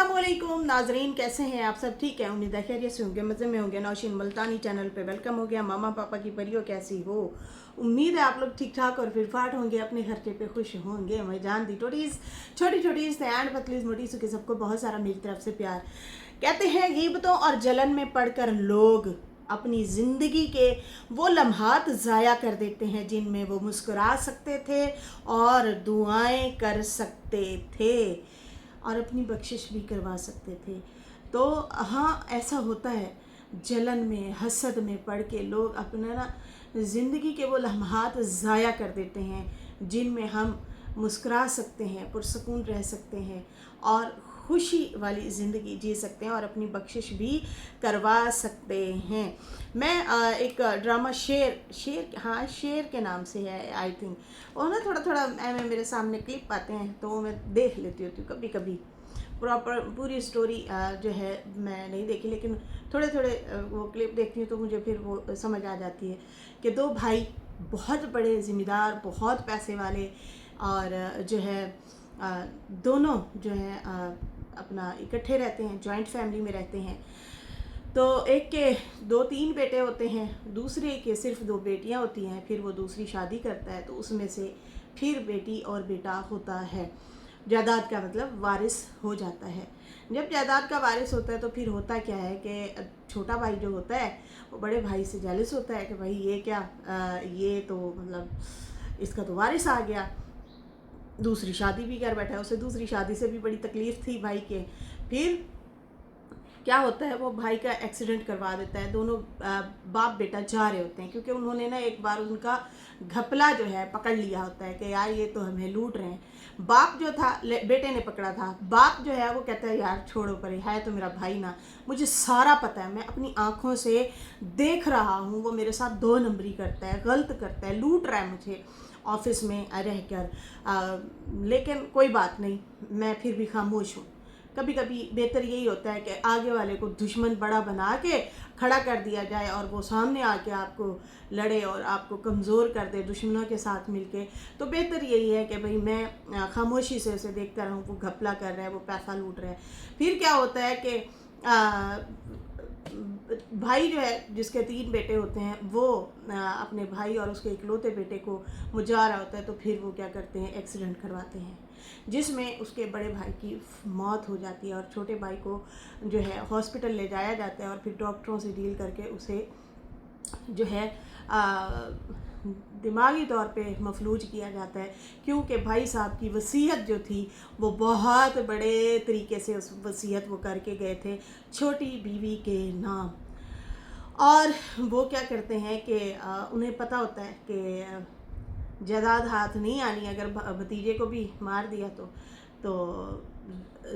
अस्सलामुअलैकुम नाजरीन, कैसे हैं आप सब? ठीक है, उम्मीद है खैरियत से होंगे, मज़े में होंगे। नौशीन मुल्तानी चैनल पे वेलकम हो गया। मामा पापा की परियों कैसी हो? उम्मीद है आप लोग ठीक ठाक और फिरफाट होंगे, अपने खर्चे पे खुश होंगे। मैं जान दी टोटीज़, छोटी छोटी एंड पतलीज मोटी के सबको बहुत सारा मेरी तरफ से प्यार। कहते हैं गीबतों और जलन में पड़कर लोग अपनी ज़िंदगी के वो लम्हात ज़ाया कर देते हैं जिनमें वो मुस्कुरा सकते थे और दुआएं कर सकते थे और अपनी बख्शिश भी करवा सकते थे। तो हाँ, ऐसा होता है, जलन में हसद में पड़ के लोग अपना ना ज़िंदगी के वो लम्हात ज़ाया कर देते हैं जिनमें हम मुस्कुरा सकते हैं, पुरसकून रह सकते हैं और खुशी वाली ज़िंदगी जी सकते हैं और अपनी बख्शिश भी करवा सकते हैं। मैं एक ड्रामा शेर के नाम से है आई थिंक, और ना थोड़ा थोड़ा मेरे सामने क्लिप आते हैं तो वो मैं देख लेती होती हूँ कभी कभी। प्रॉपर पूरी स्टोरी जो है मैं नहीं देखी, लेकिन थोड़े थोड़े वो क्लिप देखती हूँ तो मुझे फिर वो समझ आ जाती है कि दो भाई बहुत बड़े ज़िम्मेदार, बहुत पैसे वाले, और जो है दोनों जो है अपना इकट्ठे रहते हैं, जॉइंट फैमिली में रहते हैं। तो एक के 2-3 बेटे होते हैं, दूसरे के सिर्फ 2 बेटियां होती हैं। फिर वो दूसरी शादी करता है तो उसमें से फिर बेटी और बेटा होता है। जायदाद का मतलब वारिस हो जाता है। जब जायदाद का वारिस होता है तो फिर होता क्या है कि छोटा भाई जो होता है वो बड़े भाई से जेलस होता है कि भाई ये क्या, ये तो मतलब इसका तो वारिस आ गया, दूसरी शादी भी कर बैठा है। उसे दूसरी शादी से भी बड़ी तकलीफ़ थी भाई के। फिर क्या होता है, वो भाई का एक्सीडेंट करवा देता है। दोनों बाप बेटा जा रहे होते हैं क्योंकि उन्होंने ना एक बार उनका घपला जो है पकड़ लिया होता है कि यार ये तो हमें लूट रहे हैं। बाप जो था, बेटे ने पकड़ा था। बाप जो है वो कहता है यार छोड़ो परे, है तो मेरा भाई ना, मुझे सारा पता है, मैं अपनी आंखों से देख रहा हूँ वो मेरे साथ 2 नंबरी करता है, गलत करता है, लूट रहा है मुझे ऑफिस में रह कर। लेकिन कोई बात नहीं, मैं फिर भी खामोश हूँ। कभी कभी बेहतर यही होता है कि आगे वाले को दुश्मन बड़ा बना के खड़ा कर दिया जाए और वो सामने आके आपको लड़े और आपको कमज़ोर कर दे दुश्मनों के साथ मिलके। तो बेहतर यही है कि भाई मैं खामोशी से उसे देखता रहूँ, वो घपला कर रहा है, वो पैसा लूट रहा है। फिर क्या होता है कि भाई जो है जिसके 3 बेटे होते हैं वो अपने भाई और उसके इकलौते बेटे को मुझा रहा होता है। तो फिर वो क्या करते हैं, एक्सीडेंट करवाते हैं जिसमें उसके बड़े भाई की मौत हो जाती है और छोटे भाई को जो है हॉस्पिटल ले जाया जाता है और फिर डॉक्टरों से डील करके उसे जो है दिमागी तौर पे मफलूज किया जाता है, क्योंकि भाई साहब की वसीयत जो थी वो बहुत बड़े तरीके से उस वसीयत वो करके गए थे छोटी बीवी के नाम। और वो क्या करते हैं कि उन्हें पता होता है कि जायदाद हाथ नहीं आनी, अगर भतीजे को भी मार दिया तो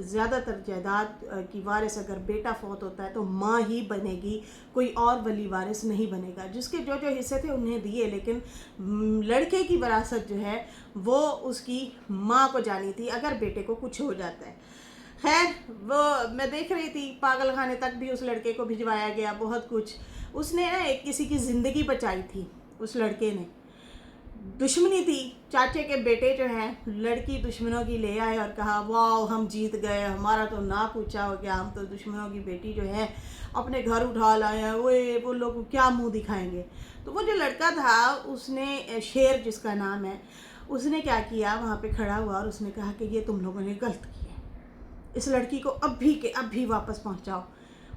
ज़्यादातर जायदाद की वारिस अगर बेटा फौत होता है तो माँ ही बनेगी, कोई और वली वारिस नहीं बनेगा। जिसके जो जो हिस्से थे उन्हें दिए, लेकिन लड़के की विरासत जो है वो उसकी माँ को जानी थी अगर बेटे को कुछ हो जाता है। खैर, वो मैं देख रही थी, पागल खाने तक भी उस लड़के को भिजवाया गया, बहुत कुछ। उसने ना एक किसी की ज़िंदगी बचाई थी उस लड़के ने। दुश्मनी थी, चाचे के बेटे जो हैं लड़की दुश्मनों की ले आए और कहा वाह हम जीत गए, हमारा तो ना पूछा हो गया, हम तो दुश्मनों की बेटी जो है अपने घर उठा लाए हैं, वो लोग क्या मुंह दिखाएंगे। तो वो जो लड़का था उसने, शेर जिसका नाम है, उसने क्या किया, वहाँ पे खड़ा हुआ और उसने कहा कि ये तुम लोगों ने गलत किया, इस लड़की को अभी के अभी वापस पहुँचाओ।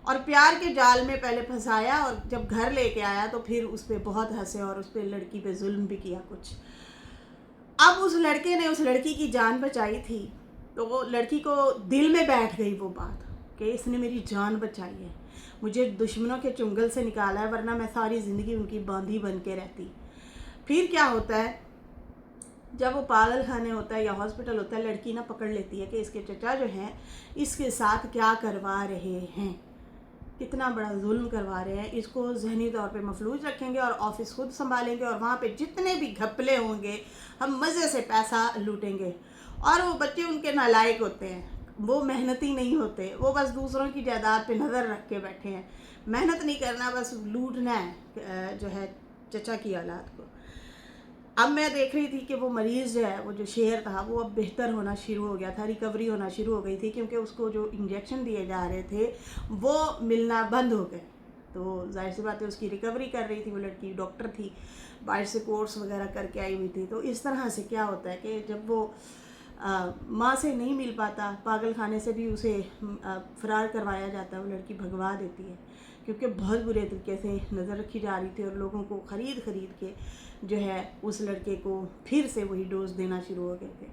और प्यार के जाल में पहले फंसाया और जब घर लेके आया तो फिर उस पर बहुत हंसे और उस पर लड़की पे जुल्म भी किया कुछ। अब उस लड़के ने उस लड़की की जान बचाई थी तो वो लड़की को दिल में बैठ गई वो बात कि इसने मेरी जान बचाई है, मुझे दुश्मनों के चुंगल से निकाला है, वरना मैं सारी ज़िंदगी उनकी बांधी बन के रहती। फिर क्या होता है, जब वो पागल खाने होता है या हॉस्पिटल होता है, लड़की ना पकड़ लेती है कि इसके चचा जो हैं इसके साथ क्या करवा रहे हैं, कितना बड़ा जुल्म करवा रहे हैं, इसको जहनी तौर पे मफलूज रखेंगे और ऑफिस खुद संभालेंगे और वहाँ पे जितने भी घपले होंगे हम मज़े से पैसा लूटेंगे। और वो बच्चे उनके नालायक होते हैं, वो मेहनती नहीं होते, वो बस दूसरों की जायदाद पे नज़र रख के बैठे हैं, मेहनत नहीं करना, बस लूटना है जो है चचा की औलाद को। अब मैं देख रही थी कि वो मरीज़ जो है, वो जो शेर था, वो अब बेहतर होना शुरू हो गया था, रिकवरी होना शुरू हो गई थी, क्योंकि उसको जो इंजेक्शन दिए जा रहे थे वो मिलना बंद हो गए। तो जाहिर सी बात है उसकी रिकवरी कर रही थी, वो लड़की डॉक्टर थी, बाहर से कोर्स वगैरह करके आई हुई थी। तो इस तरह से क्या होता है कि जब वो माँ से नहीं मिल पाता, पागल खाने से भी उसे फ़रार करवाया जाता है, वो लड़की भगवा देती है, क्योंकि बहुत बुरे तरीके से नज़र रखी जा रही थी और लोगों को ख़रीद के जो है उस लड़के को फिर से वही डोज देना शुरू हो गए थे।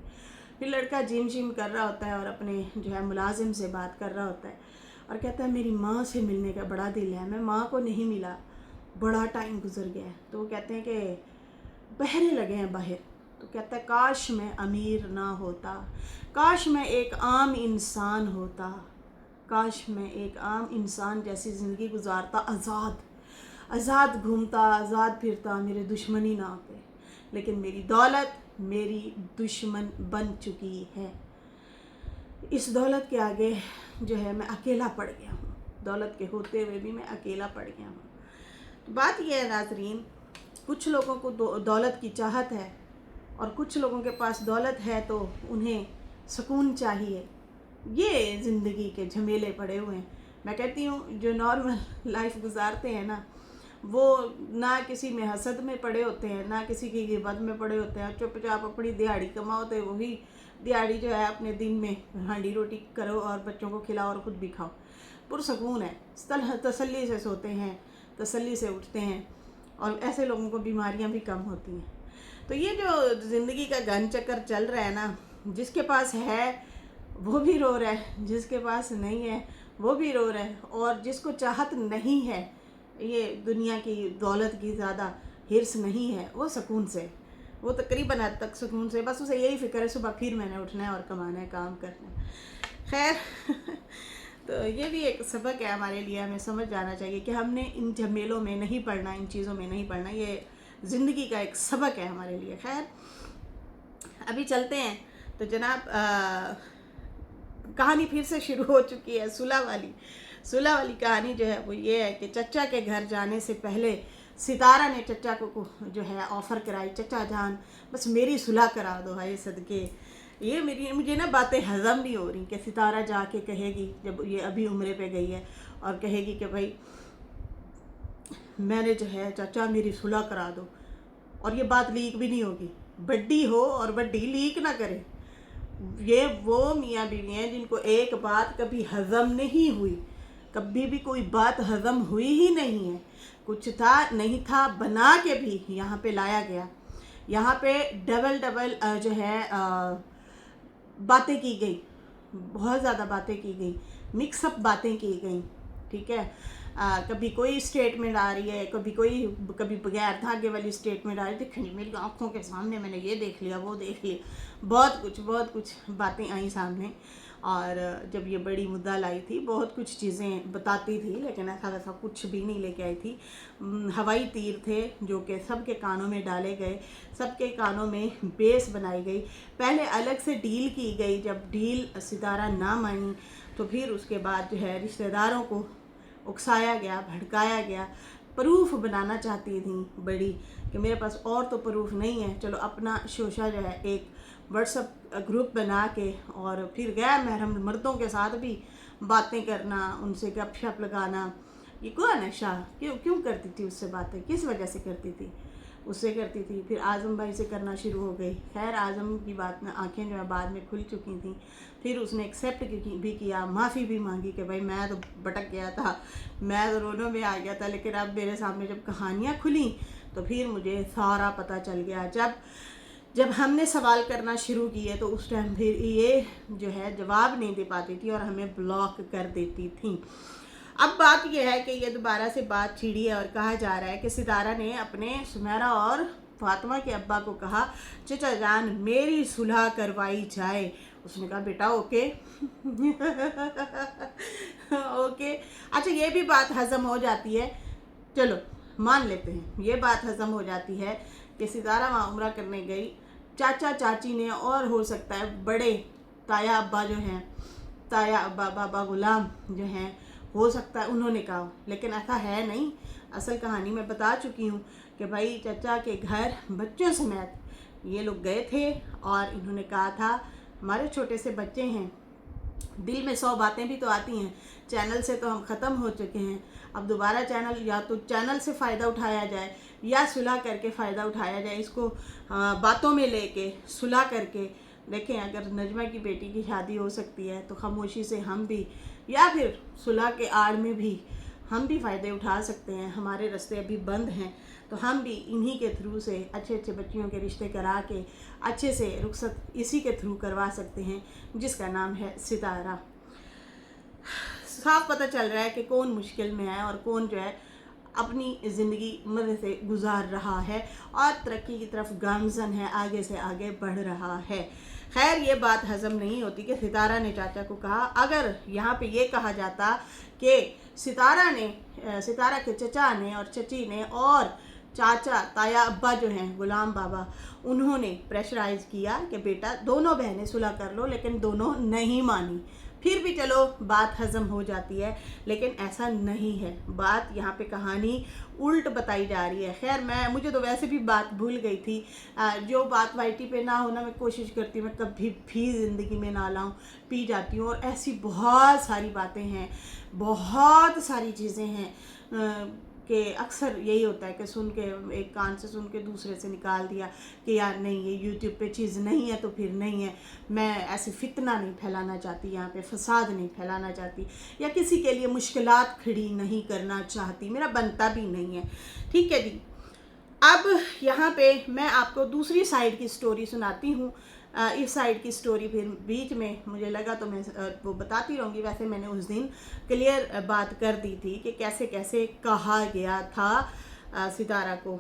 फिर लड़का जिम शिम कर रहा होता है और अपने जो है मुलाजिम से बात कर रहा होता है और कहता है मेरी माँ से मिलने का बड़ा दिल है, मैं माँ को नहीं मिला, बड़ा टाइम गुजर गया है। तो वो कहते हैं कि पहरे लगे हैं बाहर। तो कहता है काश मैं अमीर ना होता, काश मैं एक आम इंसान होता, काश मैं एक आम इंसान जैसी ज़िंदगी गुजारता, आज़ाद घूमता, आज़ाद फिरता, मेरे दुश्मनी ना होते। लेकिन मेरी दौलत मेरी दुश्मन बन चुकी है। इस दौलत के आगे जो है मैं अकेला पड़ गया हूँ, दौलत के होते हुए भी मैं अकेला पड़ गया हूँ। तो बात यह है नाज़रीन, कुछ लोगों को दौलत की चाहत है और कुछ लोगों के पास दौलत है तो उन्हें सुकून चाहिए। ये ज़िंदगी के झमेले पड़े हुए हैं। मैं कहती हूँ जो नॉर्मल लाइफ गुजारते हैं ना, वो ना किसी में हसद में पड़े होते हैं, ना किसी की गिबत में पड़े होते हैं, चुपचाप अपनी दिहाड़ी कमाओ, तो वही दिहाड़ी जो है अपने दिन में हांडी रोटी करो और बच्चों को खिलाओ और ख़ुद भी खाओ, पुरसकून है, तसल्ली से सोते हैं, तसल्ली से उठते हैं, और ऐसे लोगों को बीमारियां भी कम होती हैं। तो ये जो ज़िंदगी का घन चक्कर चल रहा है ना, जिसके पास है वो भी रो रहा है, जिसके पास नहीं है वो भी रो रहा है, और जिसको चाहत नहीं है, ये दुनिया की दौलत की ज़्यादा हिर्स नहीं है, वो सुकून से, वो तकरीबन हद तक सुकून से, बस उसे यही फ़िक्र है सुबह फिर मैंने उठना है और कमाना है, काम करना है। खैर तो ये भी एक सबक है हमारे लिए, हमें समझ जाना चाहिए कि हमने इन झमेलों में नहीं पड़ना, इन चीज़ों में नहीं पड़ना, ये ज़िंदगी का एक सबक है हमारे लिए। खैर अभी चलते हैं। तो जनाब कहानी फिर से शुरू हो चुकी है, सुलह वाली कहानी जो है वो ये है कि चचा के घर जाने से पहले सितारा ने चचा को जो है ऑफ़र कराई, चचा जान बस मेरी सुलह करा दो, हाय सदके। ये मुझे ना बातें हज़म नहीं हो रही कि सितारा जाके कहेगी, जब ये अभी उम्रे पे गई है, और कहेगी कि भाई मैंने जो है चाचा मेरी सुलह करा दो, और ये बात लीक भी नहीं होगी, बड्डी हो और बड्डी लीक ना करे। ये वो मियाँ बीवी हैं जिनको एक बात कभी हज़म नहीं हुई, कभी भी कोई बात हज़म हुई ही नहीं है, कुछ था नहीं था बना के भी यहाँ पे लाया गया, यहाँ पे डबल जो है बातें की गई, बहुत ज़्यादा बातें की गई, मिक्सअप बातें की गई, ठीक है। कभी कोई स्टेटमेंट आ रही है, कभी बगैर धागे वाली स्टेटमेंट आ रही थी, खड़ी मेरी आँखों के सामने मैंने ये देख लिया, वो देख लिया, बहुत कुछ बातें आई सामने। और जब ये बड़ी मुद्दा लाई थी, बहुत कुछ चीज़ें बताती थी, लेकिन ऐसा वैसा कुछ भी नहीं लेके आई थी। हवाई तीर थे जो कि सबके कानों में डाले गए, सबके कानों में बेस बनाई गई, पहले अलग से डील की गई, जब डील सितारा ना मानी तो फिर उसके बाद जो है रिश्तेदारों को उकसाया गया, भड़काया गया, प्रूफ बनाना चाहती थी बड़ी कि मेरे पास और तो प्रूफ नहीं है, चलो अपना शोशा जो है एक व्हाट्सएप ग्रुप बना के और फिर गैर महरम मर्दों के साथ भी बातें करना, उनसे गपशप लगाना। ये कौन है शाह, क्यों करती थी उससे बातें, किस वजह से करती थी, उससे करती थी, फिर आज़म भाई से करना शुरू हो गई। खैर आज़म की बात में आंखें जो है बाद में खुल चुकी थी, फिर उसने एक्सेप्ट भी किया, माफ़ी भी मांगी कि भाई मैं तो भटक गया था, मैं तो रोनों में आ गया था, लेकिन अब मेरे सामने जब कहानियाँ खुली तो फिर मुझे सारा पता चल गया। जब हमने सवाल करना शुरू किए तो उस टाइम फिर ये जो है जवाब नहीं दे पाती थी और हमें ब्लॉक कर देती थी। अब बात यह है कि ये दोबारा से बात छिड़ी है और कहा जा रहा है कि सितारा ने अपने सुमेरा और फातिमा के अब्बा को कहा चचा जान मेरी सुलह करवाई जाए। उसने कहा बेटा ओके ओके, अच्छा ये भी बात हज़म हो जाती है, चलो मान लेते हैं ये बात हज़म हो जाती है कि सितारा वहाँ उम्रा करने गई, चाचा चाची ने और हो सकता है बड़े ताया अब्बा जो हैं, ताया अब्बा बाबा गुलाम जो हैं, हो सकता है उन्होंने कहा, लेकिन ऐसा है नहीं। असल कहानी मैं बता चुकी हूँ कि भाई चचा के घर बच्चों समेत ये लोग गए थे और इन्होंने कहा था हमारे छोटे से बच्चे हैं, दिल में 100 बातें भी तो आती हैं, चैनल से तो हम ख़त्म हो चुके हैं, अब दोबारा चैनल या तो चैनल से फ़ायदा उठाया जाए या सुलह करके फ़ायदा उठाया जाए, इसको बातों में लेके सुलह करके देखें। अगर नजमा की बेटी की शादी हो सकती है तो खामोशी से हम भी, या फिर सुलह के आड़ में भी हम भी फ़ायदे उठा सकते हैं। हमारे रास्ते अभी बंद हैं तो हम भी इन्हीं के थ्रू से अच्छे अच्छे बच्चियों के रिश्ते करा के अच्छे से रुखसत इसी के थ्रू करवा सकते हैं, जिसका नाम है सितारा। साफ पता चल रहा है कि कौन मुश्किल में है और कौन जो है अपनी ज़िंदगी मज़े से गुजार रहा है और तरक्की की तरफ गामज़न है, आगे से आगे बढ़ रहा है। खैर ये बात हज़म नहीं होती कि सितारा ने चाचा को कहा। अगर यहाँ पे ये कहा जाता कि सितारा के चचा ने और चची ने और चाचा ताया अब्बा जो हैं गुलाम बाबा, उन्होंने प्रेशराइज़ किया कि बेटा दोनों बहनें सुलह कर लो, लेकिन दोनों नहीं मानी, फिर भी चलो बात हज़म हो जाती है। लेकिन ऐसा नहीं है, बात यहाँ पे कहानी उल्ट बताई जा रही है। खैर मुझे तो वैसे भी बात भूल गई थी, जो बात वाईटी पे ना होना मैं कोशिश करती हूँ मैं कभी भी ज़िंदगी में ना लाऊं, पी जाती हूँ। और ऐसी बहुत सारी बातें हैं, बहुत सारी चीज़ें हैं कि अक्सर यही होता है कि सुन के एक कान से सुन के दूसरे से निकाल दिया कि यार नहीं ये यूट्यूब पे चीज़ नहीं है तो फिर नहीं है। मैं ऐसे फितना नहीं फैलाना चाहती, यहाँ पे फसाद नहीं फैलाना चाहती, या किसी के लिए मुश्किलात खड़ी नहीं करना चाहती, मेरा बनता भी नहीं है। ठीक है जी, अब यहाँ पे मैं आपको दूसरी साइड की स्टोरी सुनाती हूँ। इस साइड की स्टोरी फिर बीच में मुझे लगा तो मैं वो बताती रहूँगी। वैसे मैंने उस दिन क्लियर बात कर दी थी कि कैसे कैसे कहा गया था सितारा को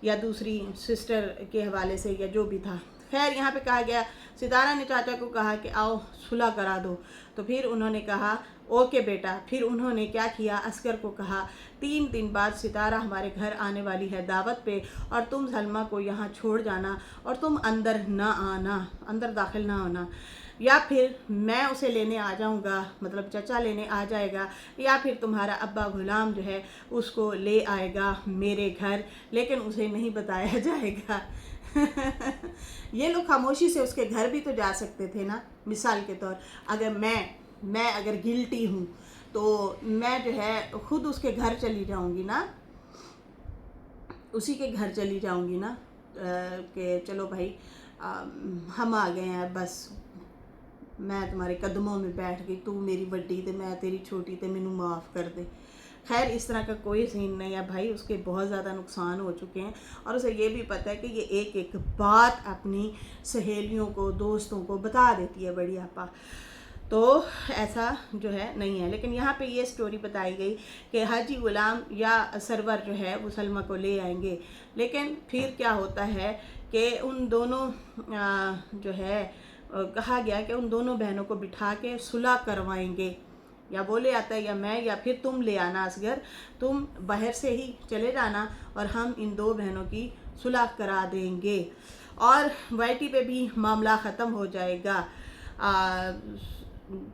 या दूसरी सिस्टर के हवाले से या जो भी था। खैर यहाँ पे कहा गया, सितारा ने चाचा को कहा कि आओ सुलह करा दो, तो फिर उन्होंने कहा ओके बेटा। फिर उन्होंने क्या किया, असगर को कहा 3 दिन बाद सितारा हमारे घर आने वाली है दावत पे, और तुम सलमा को यहाँ छोड़ जाना और तुम अंदर ना आना, अंदर दाखिल ना होना, या फिर मैं उसे लेने आ जाऊँगा, मतलब चचा लेने आ जाएगा, या फिर तुम्हारा अब्बा गुलाम जो है उसको ले आएगा मेरे घर, लेकिन उसे नहीं बताया जाएगा। ये लोग खामोशी से उसके घर भी तो जा सकते थे ना। मिसाल के तौर अगर मैं अगर गिल्टी हूँ तो मैं जो है खुद उसके घर चली जाऊँगी ना, उसी के घर चली जाऊँगी ना कि चलो भाई हम आ गए हैं, बस मैं तुम्हारे कदमों में बैठ गई, तू मेरी बड़ी ते मैं तेरी छोटी ते मैनू माफ़ कर दे। खैर इस तरह का कोई सीन नहीं है भाई, उसके बहुत ज़्यादा नुकसान हो चुके हैं और उसे ये भी पता है कि ये एक एक बात अपनी सहेलियों को दोस्तों को बता देती है बड़ी आपा, तो ऐसा जो है नहीं है। लेकिन यहाँ पे ये स्टोरी बताई गई कि हाजी गुलाम या सरवर जो है वो सलमा को ले आएंगे, लेकिन फिर क्या होता है कि उन दोनों जो है कहा गया कि उन दोनों बहनों को बिठा के सुलह करवाएंगे, या वो ले आता है या मैं, या फिर तुम ले आना असगर, तुम बाहर से ही चले जाना और हम इन 2 बहनों की सुलह करा देंगे और वाईटी पे भी मामला ख़त्म हो जाएगा।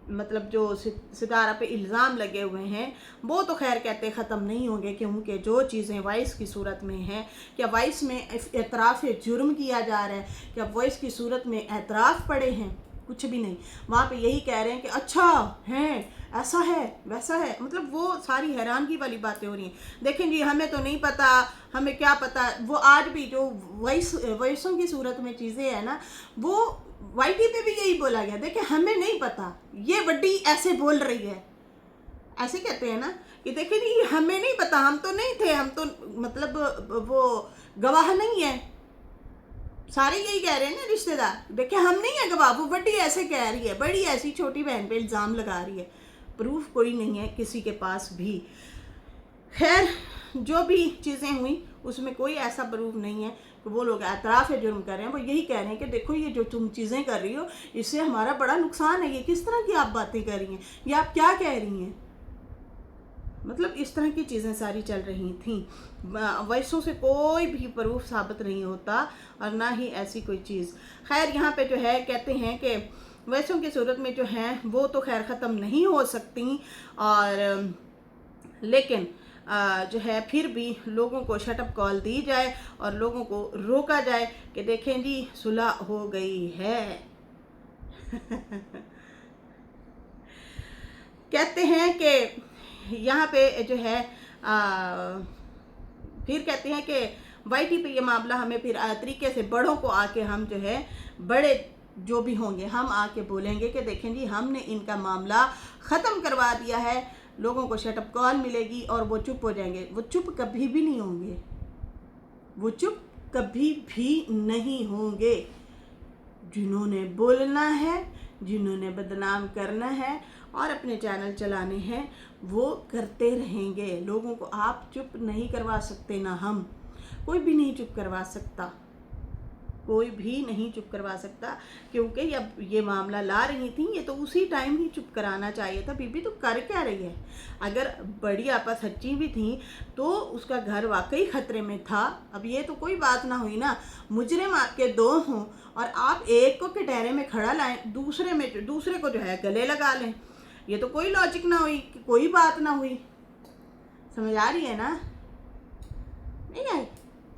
मतलब जो सितारा पे इल्ज़ाम लगे हुए हैं वो तो खैर कहते ख़त्म नहीं होंगे, क्योंकि जो चीज़ें वॉइस की सूरत में हैं, क्या वॉइस में एतराफ़ जुर्म किया जा रहा है, क्या वॉइस की सूरत में एतराफ़ पड़े हैं, कुछ भी नहीं। वहाँ पे यही कह रहे हैं कि अच्छा है, ऐसा है, वैसा है, मतलब वो सारी हैरानगी वाली बातें हो रही हैं। देखें जी, हमें तो नहीं पता, हमें क्या पता, वो आज भी जो वॉइसों की सूरत में चीज़ें हैं ना, वो वाईटी पे भी यही बोला गया। देखें हमें नहीं पता, ये बड्डी ऐसे बोल रही है, ऐसे कहते हैं ना कि देखें जी हमें नहीं पता, हम तो नहीं थे, हम तो मतलब वो गवाह नहीं है, सारे यही कह रहे हैं ना रिश्तेदार, देखे हम नहीं है गवाह, वो बड़ी ऐसे कह रही है, बड़ी ऐसी छोटी बहन पे इल्ज़ाम लगा रही है, प्रूफ कोई नहीं है किसी के पास भी। खैर जो भी चीज़ें हुई उसमें कोई ऐसा प्रूफ नहीं है कि वो लोग एतराफ़ जुर्म कर रहे हैं। वो यही कह रहे हैं कि देखो ये जो तुम चीज़ें कर रही हो इससे हमारा बड़ा नुकसान है, ये किस तरह की आप बातें कर रही हैं, ये आप क्या कह रही हैं, मतलब इस तरह की चीज़ें सारी चल रही थी। वैसों से कोई भी प्रूफ साबित नहीं होता और ना ही ऐसी कोई चीज़। खैर यहाँ पे जो है कहते हैं कि वैसों की सूरत में जो हैं वो तो खैर ख़त्म नहीं हो सकती, और लेकिन जो है फिर भी लोगों को शटअप कॉल दी जाए और लोगों को रोका जाए कि देखें जी सुलह हो गई है। कहते हैं कि यहाँ पे जो है फिर कहते हैं कि वाईटी पे ये मामला हमें फिर तरीके से बड़ों को आके हम जो है बड़े जो भी होंगे हम आके बोलेंगे कि देखें जी हमने इनका मामला ख़त्म करवा दिया है, लोगों को शटअप कॉल मिलेगी और वो चुप हो जाएंगे। वो चुप कभी भी नहीं होंगे, वो चुप कभी भी नहीं होंगे। जिन्होंने बोलना है, जिन्होंने बदनाम करना है और अपने चैनल चलाने हैं वो करते रहेंगे। लोगों को आप चुप नहीं करवा सकते, ना हम, कोई भी नहीं चुप करवा सकता, कोई भी नहीं चुप करवा सकता। क्योंकि जब ये मामला ला रही थी ये तो उसी टाइम ही चुप कराना चाहिए था। बीबी तो कर क्या रही है? अगर बड़ी आपा सच्ची भी थी तो उसका घर वाकई खतरे में था। अब ये तो कोई बात ना हुई ना, मुजरिम आपके दो हों और आप एक को कटहरे में खड़ा लाएं, दूसरे को जो है गले लगा लें। ये तो कोई लॉजिक ना हुई, कोई बात ना हुई। समझ आ रही है ना? नहीं आई,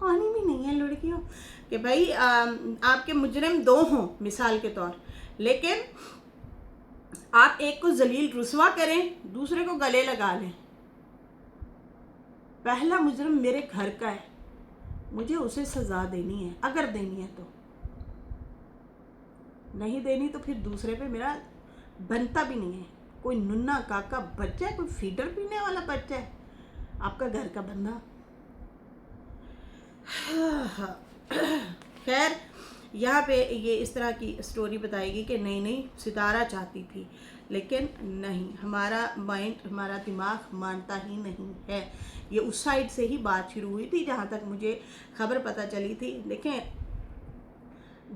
आनी भी नहीं है लड़कियों कि भाई आपके मुजरिम दो हों मिसाल के तौर, लेकिन आप एक को जलील रुसवा करें, दूसरे को गले लगा लें। पहला मुजरिम मेरे घर का है, मुझे उसे सजा देनी है, अगर देनी है तो। नहीं देनी तो फिर दूसरे पे मेरा बनता भी नहीं है। कोई नुन्ना काका बच्चा है, कोई फीडर पीने वाला बच्चा है, आपका घर का बंदा। खैर यहाँ पे ये इस तरह की स्टोरी बताएगी कि नहीं सितारा चाहती थी, लेकिन नहीं, हमारा माइंड, हमारा दिमाग मानता ही नहीं है। ये उस साइड से ही बात शुरू हुई थी जहाँ तक मुझे खबर पता चली थी। देखें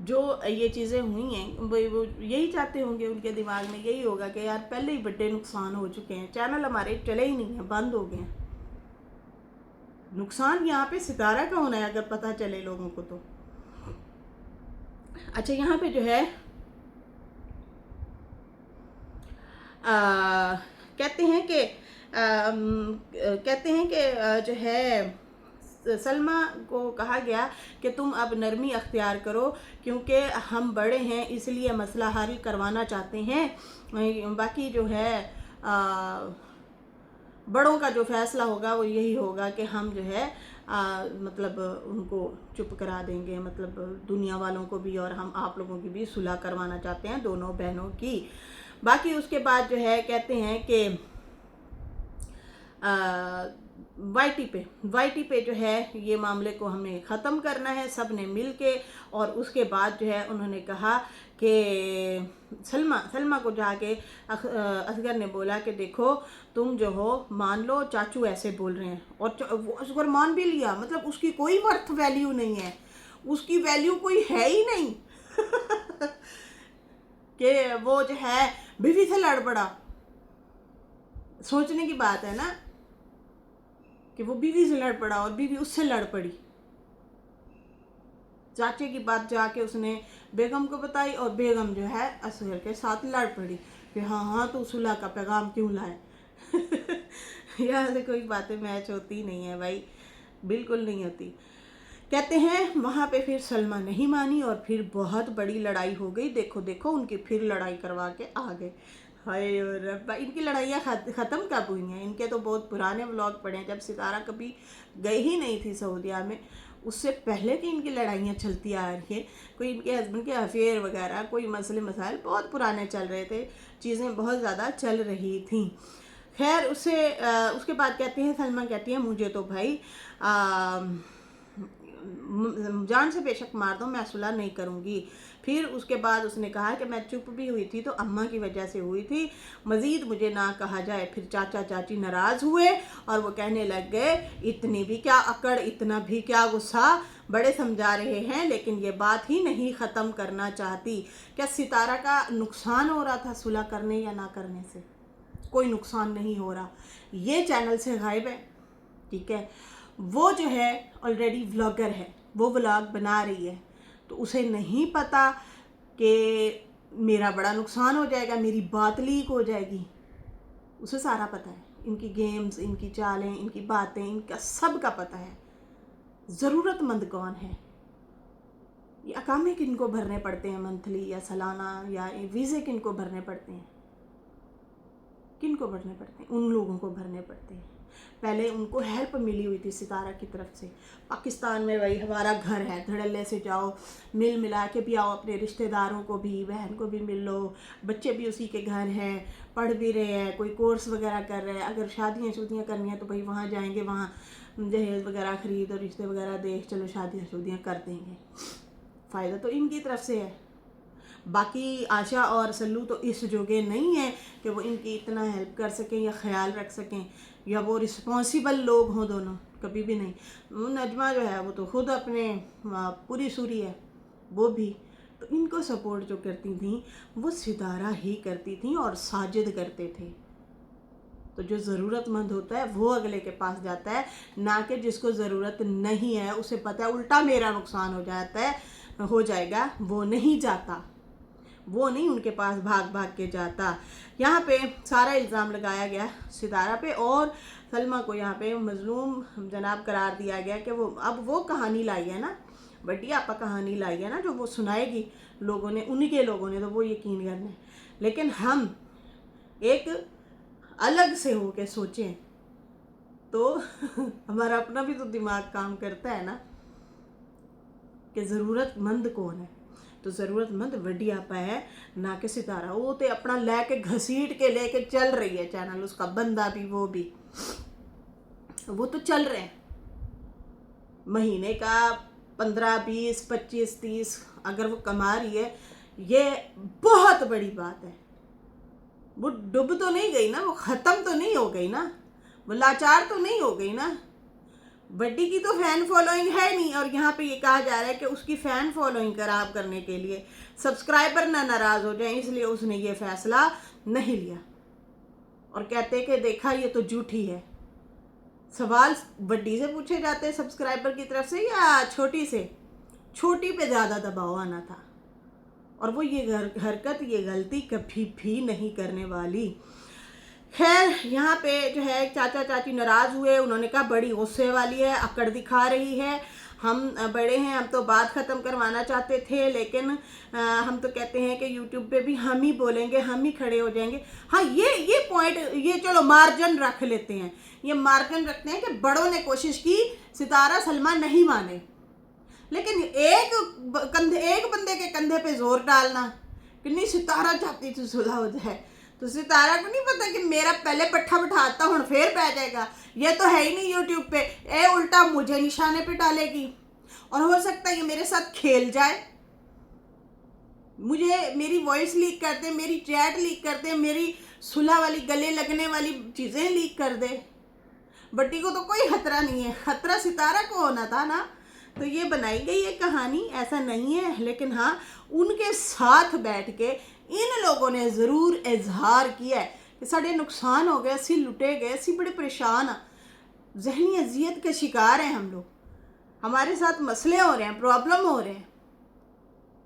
जो ये चीज़ें हुई हैं वो यही चाहते होंगे, उनके दिमाग में यही होगा कि यार पहले ही बड़े नुकसान हो चुके हैं, चैनल हमारे चले ही नहीं हैं, बंद हो गए हैं। नुकसान यहाँ पे सितारा का होना है अगर पता चले लोगों को तो। अच्छा यहाँ पे जो है कहते हैं कि जो है सलमा को कहा गया कि तुम अब नरमी अख्तियार करो क्योंकि हम बड़े हैं इसलिए मसला हल करवाना चाहते हैं। बाकी जो है बड़ों का जो फैसला होगा वो यही होगा कि हम जो है मतलब उनको चुप करा देंगे, मतलब दुनिया वालों को भी और हम आप लोगों की भी सुलह करवाना चाहते हैं दोनों बहनों की। बाकी उसके बाद जो है कहते हैं कि वाईटी पे जो है ये मामले को हमें ख़त्म करना है सब ने मिल के। और उसके बाद जो है उन्होंने कहा कि सलमा को जाके असगर ने बोला कि देखो तुम जो हो मान लो चाचू ऐसे बोल रहे हैं, और वो असगर मान भी लिया। मतलब उसकी कोई वर्थ वैल्यू नहीं है, उसकी वैल्यू कोई है ही नहीं कि वो जो है बीवी से लड़ पड़ा। सोचने की बात है ना कि वो बीवी से लड़ पड़ा और बीवी उससे लड़ पड़ी। चाचे की बात जाके उसने बेगम को बताई और बेगम जो है असगर के साथ लड़ पड़ी कि हाँ तो सुलह का पैगाम क्यों लाए यहाँ से कोई बातें मैच होती नहीं है भाई, बिल्कुल नहीं होती। कहते हैं वहाँ पे फिर सलमा नहीं मानी और फिर बहुत बड़ी लड़ाई हो गई। देखो उनकी फिर लड़ाई करवा के आ गए। हाय रब्बा, इनकी लड़ाइयाँ ख़त्म कब हुई हैं? इनके तो बहुत पुराने व्लॉग पड़े हैं, जब सितारा कभी गई ही नहीं थी सऊदीया में, उससे पहले की इनकी लड़ाइयाँ चलती आ रही हैं। कोई इनके हस्बैंड के अफेयर वगैरह, कोई मसले मसाइल बहुत पुराने चल रहे थे, चीज़ें बहुत ज़्यादा चल रही थी। खैर उसके बाद कहती हैं सलमा कहती है मुझे तो भाई जान से बेशक मार दो, मैं सुलह नहीं करूँगी। फिर उसके बाद उसने कहा कि मैं चुप भी हुई थी तो अम्मा की वजह से हुई थी, मज़ीद मुझे ना कहा जाए। फिर चाचा चाची नाराज़ हुए और वो कहने लग गए इतनी भी क्या अकड़, इतना भी क्या गुस्सा, बड़े समझा रहे हैं लेकिन ये बात ही नहीं ख़त्म करना चाहती। क्या सितारा का नुकसान हो रहा था सुलह करने या ना करने से? कोई नुकसान नहीं हो रहा, ये चैनल से गायब है, ठीक है। वो जो है ऑलरेडी व्लॉगर है, वो व्लॉग बना रही है, तो उसे नहीं पता कि मेरा बड़ा नुकसान हो जाएगा, मेरी बात लीक हो जाएगी। उसे सारा पता है, इनकी गेम्स, इनकी चालें, इनकी बातें, इनका सब का पता है। ज़रूरतमंद कौन है, ये अकामे किन को भरने पड़ते हैं मंथली या सालाना, या वीज़े किन को भरने पड़ते हैं, किन को भरने पड़ते हैं, उन लोगों को भरने पड़ते हैं। पहले उनको हेल्प मिली हुई थी सितारा की तरफ से। पाकिस्तान में वही हमारा घर है, धड़ल्ले से जाओ, मिल मिला के भी आओ, अपने रिश्तेदारों को भी, बहन को भी मिल लो, बच्चे भी उसी के घर हैं, पढ़ भी रहे हैं, कोई कोर्स वगैरह कर रहे हैं, अगर शादियाँ शुदियाँ करनी है तो भाई वहाँ जाएंगे, वहाँ जहेज वगैरह खरीद और रिश्ते वगैरह देख, चलो शादियाँ शुदियाँ कर देंगे। फ़ायदा तो इनकी तरफ से है। बाकी आशा और सल्लू तो इस जोगे नहीं है कि वो इनकी इतना हेल्प कर सकें या ख्याल रख सकें, या वो रिस्पॉन्सिबल लोग हों दोनों, कभी भी नहीं। वो नजमा जो है वो तो खुद अपने पूरी सूरी है, वो भी तो इनको सपोर्ट जो करती थी वो सितारा ही करती थी और साजिद करते थे। तो जो ज़रूरतमंद होता है वो अगले के पास जाता है, ना कि जिसको ज़रूरत नहीं है, उसे पता है उल्टा मेरा नुकसान हो जाता है, हो जाएगा, वो नहीं जाता, वो नहीं उनके पास भाग भाग के जाता। यहाँ पे सारा इल्ज़ाम लगाया गया सितारा पे, और सलमा को यहाँ पे मजलूम जनाब करार दिया गया कि वो अब वो कहानी लाई है ना, बड़ी आपा कहानी लाई है ना, जो वो सुनाएगी लोगों ने, उन्हीं के लोगों ने तो वो यकीन करना है। लेकिन हम एक अलग से हो के सोचें तो हमारा अपना भी तो दिमाग काम करता है ना, कि ज़रूरतमंद कौन है। तो ज़रूरतमंद वड्डी आपा है, ना कि सितारा। वो तो अपना लैके घसीट के लेके चल रही है चैनल, उसका बंदा भी, वो भी, वो तो चल रहे हैं। महीने का 15, 20, 25, 30 अगर वो कमा रही है, ये बहुत बड़ी बात है। वो डूब तो नहीं गई ना, वो ख़त्म तो नहीं हो गई ना, वो लाचार तो नहीं हो गई ना। बड्डी की तो फ़ैन फॉलोइंग है नहीं, और यहाँ पे ये कहा जा रहा है कि उसकी फ़ैन फॉलोइंग खराब करने के लिए, सब्सक्राइबर ना नाराज़ हो जाए, इसलिए उसने ये फ़ैसला नहीं लिया। और कहते कि देखा ये तो झूठी है। सवाल बड्डी से पूछे जाते हैं सब्सक्राइबर की तरफ से या छोटी से? छोटी पे ज़्यादा दबाव आना था, और वो ये हरकत, ये गलती कभी भी नहीं करने वाली। खैर यहाँ पे जो है चाचा चाची नाराज़ हुए, उन्होंने कहा बड़ी गुस्से वाली है, अकड़ दिखा रही है, हम बड़े हैं, हम तो बात ख़त्म करवाना चाहते थे, लेकिन हम तो कहते हैं कि यूट्यूब पे भी हम ही बोलेंगे, हम ही खड़े हो जाएंगे। हाँ, ये पॉइंट, ये चलो मार्जिन रख लेते हैं, ये मार्जिन रखते हैं कि बड़ों ने कोशिश की, सितारा सलमा नहीं माने, लेकिन एक बंदे के कंधे पे जोर डालना कि नहीं सितारा चाहती थी सुलह हो जाए, तो सितारा को नहीं पता कि मेरा पहले पट्ठा बिठाता हूँ फिर पै जाएगा, ये तो है ही नहीं यूट्यूब पे, ए उल्टा मुझे निशाने पे डालेगी, और हो सकता है ये मेरे साथ खेल जाए, मुझे मेरी वॉइस लीक कर दे, मेरी चैट लीक कर दे, मेरी सुलह वाली गले लगने वाली चीज़ें लीक कर दे। बट्टी को तो कोई खतरा नहीं है, खतरा सितारा को होना था ना। तो ये बनाई गई है कहानी, ऐसा नहीं है, लेकिन हाँ उनके साथ बैठ के इन लोगों ने ज़रूर इजहार किया है कि साढ़े नुकसान हो गया, असी लुटे गए, असी बड़े परेशान हाँ, जहनी अजियत के शिकार हैं हम लोग, हमारे साथ मसले हो रहे हैं, प्रॉब्लम हो रहे हैं,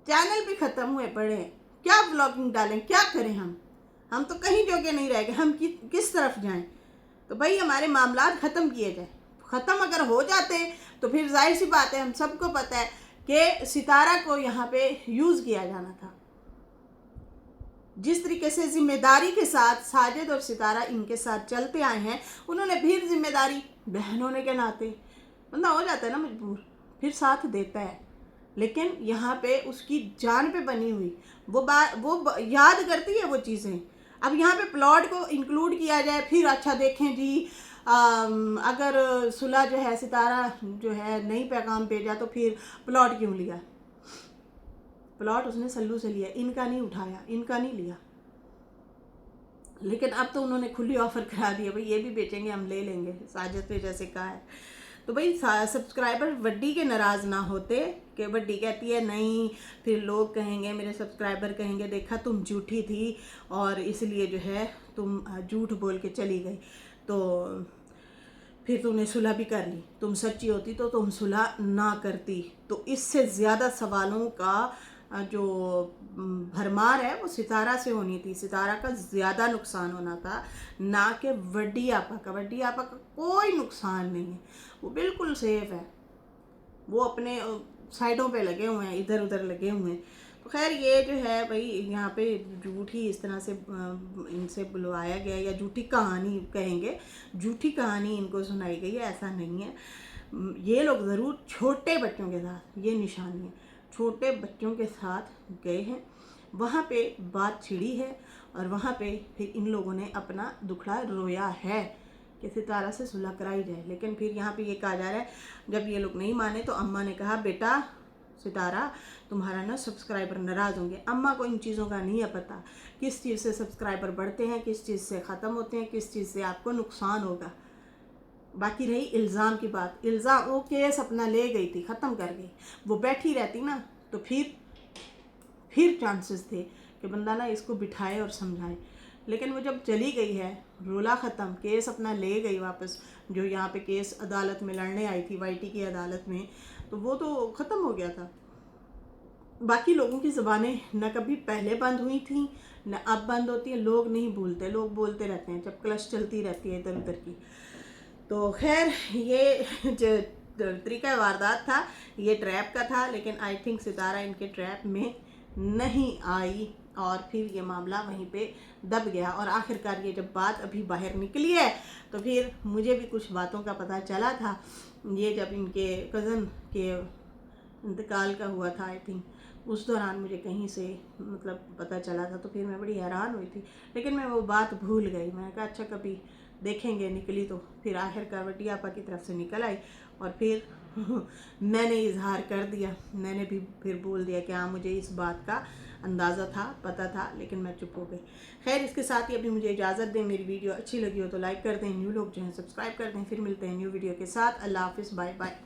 चैनल भी ख़त्म हुए पड़े हैं, क्या ब्लॉगिंग डालें, क्या करें, हम तो कहीं जोगे नहीं रह गए, हम किस तरफ जाएं। तो भाई हमारे मामलात ख़त्म किए जाए, ख़त्म अगर हो जाते तो फिर जाहिर सी बात है, हम सबको पता है कि सितारा को यहाँ पे यूज़ किया जाना था। जिस तरीके से जिम्मेदारी के साथ साजिद और सितारा इनके साथ चलते आए हैं, उन्होंने फिर जिम्मेदारी बहन होने के नाते, बंदा हो जाता है ना मजबूर, फिर साथ देता है, लेकिन यहाँ पे उसकी जान पे बनी हुई वो याद करती है वो चीज़ें। अब यहाँ पे प्लॉट को इंक्लूड किया जाए, फिर अच्छा देखें जी, अगर सुलह जो है, सितारा जो है नहीं पैगाम भेजा तो फिर प्लॉट क्यों लिया? प्लॉट उसने सल्लू से लिया, इनका नहीं उठाया, इनका नहीं लिया। लेकिन अब तो उन्होंने खुली ऑफ़र करा दिया, भाई ये भी बेचेंगे, हम ले लेंगे, साजिद पे जैसे कहा है। तो भाई सब्सक्राइबर वड्डी के नाराज़ ना होते कि वड्डी कहती है नहीं, फिर लोग कहेंगे, मेरे सब्सक्राइबर कहेंगे देखा तुम झूठी थी और इसलिए जो है तुम झूठ बोल के चली गई, तो फिर तुमने सुलह भी कर ली, तुम सच्ची होती तो तुम सुलह ना करती। तो इससे ज़्यादा सवालों का जो भरमार है वो सितारा से होनी थी। सितारा का ज़्यादा नुकसान होना था, ना कि वड्डी आपा का। वड्डी आपा का कोई नुकसान नहीं है, वो बिल्कुल सेफ है, वो अपने साइडों पे लगे हुए हैं, इधर उधर लगे हुए हैं। तो खैर ये जो है भाई यहाँ पे झूठी इस तरह से इनसे बुलवाया गया, या झूठी कहानी कहेंगे, झूठी कहानी इनको सुनाई गई है, ऐसा नहीं है। ये लोग ज़रूर छोटे बच्चों के साथ, ये निशानी है, छोटे बच्चों के साथ गए हैं, वहाँ पे बात छिड़ी है और वहाँ पे फिर इन लोगों ने अपना दुखड़ा रोया है कि सितारा से सुलह कराई जाए। लेकिन फिर यहाँ पे ये कहा जा रहा है, जब ये लोग नहीं माने तो अम्मा ने कहा बेटा सितारा तुम्हारा ना सब्सक्राइबर नाराज़ होंगे। अम्मा को इन चीज़ों का नहीं है पता, किस चीज़ से सब्सक्राइबर बढ़ते हैं, किस चीज़ से ख़त्म होते हैं, किस चीज़ से आपको नुकसान होगा। बाकी रही इल्ज़ाम की बात, इल्ज़ाम वो केस अपना ले गई थी, ख़त्म कर गई। वो बैठी रहती ना तो फिर चांसेस थे कि बंदा ना इसको बिठाए और समझाए। लेकिन वो जब चली गई है, रोला ख़त्म, केस अपना ले गई वापस। जो यहाँ पे केस अदालत में लड़ने आई थी, वाईटी की अदालत में, तो वो तो ख़त्म हो गया था। बाकी लोगों की ज़बानें न कभी पहले बंद हुई थी न अब बंद होती है। लोग नहीं भूलते, लोग बोलते रहते हैं, जब क्लच चलती रहती है इधर उधर की। तो खैर ये जो तरीका वारदात था ये ट्रैप का था, लेकिन आई थिंक सितारा इनके ट्रैप में नहीं आई और फिर ये मामला वहीं पे दब गया। और आखिरकार ये जब बात अभी बाहर निकली है तो फिर मुझे भी कुछ बातों का पता चला था। ये जब इनके कज़न के इंतकाल का हुआ था आई थिंक, उस दौरान मुझे कहीं से मतलब पता चला था, तो फिर मैं बड़ी हैरान हुई थी। लेकिन मैं वो बात भूल गई। मैंने कहा अच्छा कभी देखेंगे, निकली तो फिर आखिरकार वड्डी आपा की तरफ से निकल आई और फिर मैंने इजहार कर दिया। मैंने भी फिर बोल दिया कि हाँ मुझे इस बात का अंदाज़ा था, पता था, लेकिन मैं चुप हो गई। खैर इसके साथ ही अभी मुझे इजाज़त दें। मेरी वीडियो अच्छी लगी हो तो लाइक कर दें, न्यू लोग जो हैं सब्सक्राइब कर दें। फिर मिलते हैं न्यू वीडियो के साथ। अल्लाह हाफिज़, बाय बाय।